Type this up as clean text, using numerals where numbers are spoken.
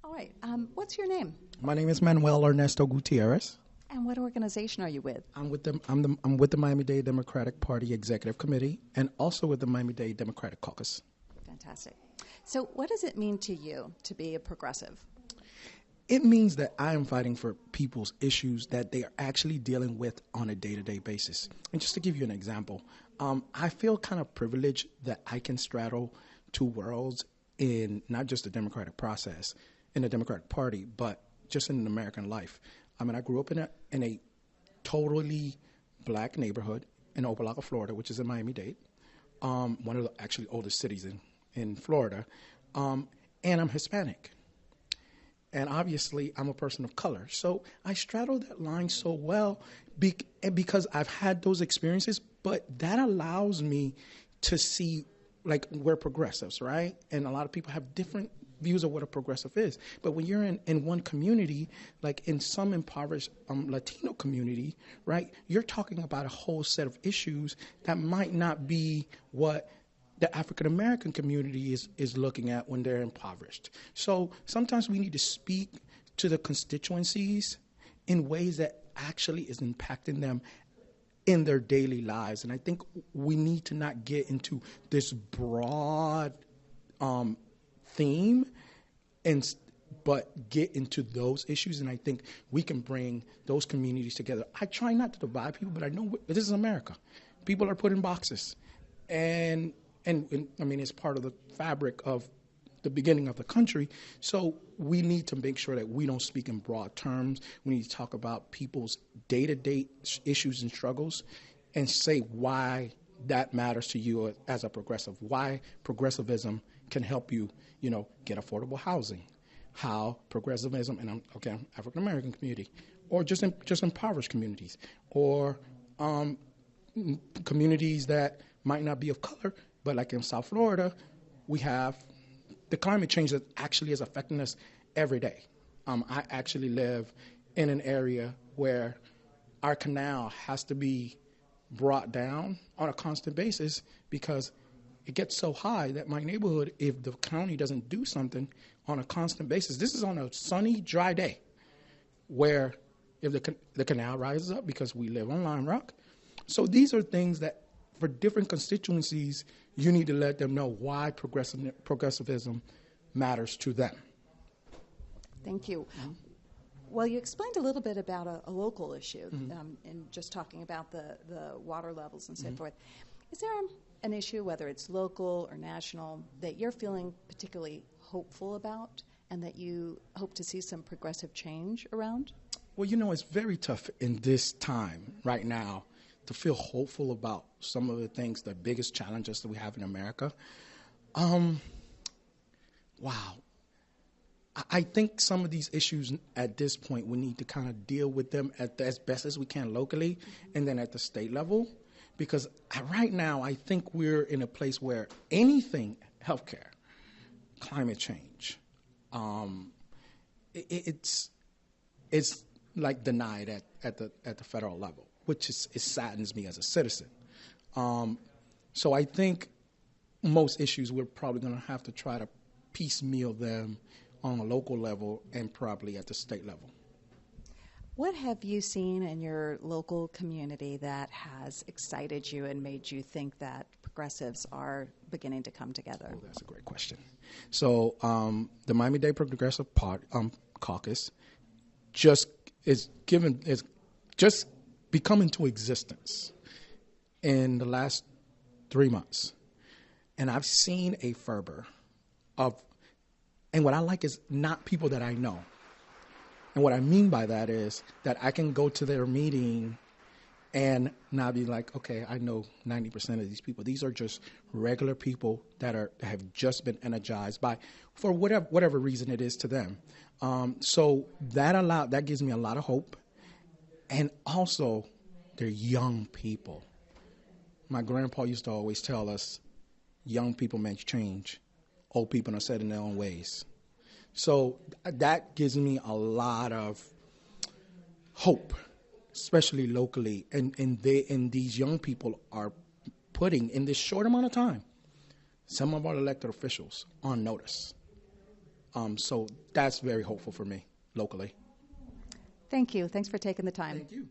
All right. What's your name? My name is Manuel Ernesto Gutierrez. And what organization are you with? I'm with the Miami-Dade Democratic Party Executive Committee and also with the Miami-Dade Democratic Caucus. Fantastic. So what does it mean to you to be a progressive? It means that I am fighting for people's issues that they are actually dealing with on a day-to-day basis. And just to give you an example, I feel kind of privileged that I can straddle two worlds in not just the democratic process, in the Democratic Party, but just in American life. I mean, I grew up in a totally black neighborhood in Opelika, Florida, which is in Miami-Dade, one of the actually oldest cities in Florida, and I'm Hispanic. And obviously, I'm a person of color. So I straddle that line so well because I've had those experiences, but that allows me to see, like, we're progressives, right? And a lot of people have different views of what a progressive is. But when you're in one community, like in some impoverished Latino community, right, you're talking about a whole set of issues that might not be what the African-American community is looking at when they're impoverished. So sometimes we need to speak to the constituencies in ways that actually is impacting them in their daily lives. And I think we need to not get into this broad theme, but get into those issues. And I think we can bring those communities together. I try not to divide people, but I know this is America. People are put in boxes. And I mean, it's part of the fabric of the beginning of the country. So we need to make sure that we don't speak in broad terms. We need to talk about people's day-to-day issues and struggles and say why that matters to you as a progressive, why progressivism can help you, get affordable housing, how progressivism, and I'm African-American community, or just impoverished communities, or communities that might not be of color, but like in South Florida, we have the climate change that actually is affecting us every day. I actually live in an area where our canal has to be brought down on a constant basis because it gets so high that my neighborhood, if the county doesn't do something on a constant basis, this is on a sunny, dry day, where if the canal rises up because we live on Lime Rock. So these are things that for different constituencies, you need to let them know why progressivism matters to them. Thank you. Mm-hmm. Well, you explained a little bit about a local issue in just talking about the water levels and so forth. Is there an issue, whether it's local or national, that you're feeling particularly hopeful about and that you hope to see some progressive change around? Well, it's very tough in this time right now to feel hopeful about some of the things, the biggest challenges that we have in America. Wow. I think some of these issues at this point, we need to kind of deal with them as best as we can locally and then at the state level. Because right now, I think we're in a place where anything, healthcare, climate change, it's like denied at the federal level, which it saddens me as a citizen. So I think most issues we're probably going to have to try to piecemeal them on a local level and probably at the state level. What have you seen in your local community that has excited you and made you think that progressives are beginning to come together? Oh, that's a great question. So the Miami-Dade Progressive Caucus just become into existence in the last 3 months. And I've seen a fervor and what I like is not people that I know. And what I mean by that is that I can go to their meeting and not be like, okay, I know 90% of these people. These are just regular people that have just been energized for whatever reason it is to them. So that gives me a lot of hope. And also, they're young people. My grandpa used to always tell us, young people make change. Old people are set in their own ways. So that gives me a lot of hope, especially locally. And these young people are putting, in this short amount of time, some of our elected officials on notice. So that's very hopeful for me locally. Thank you. Thanks for taking the time. Thank you.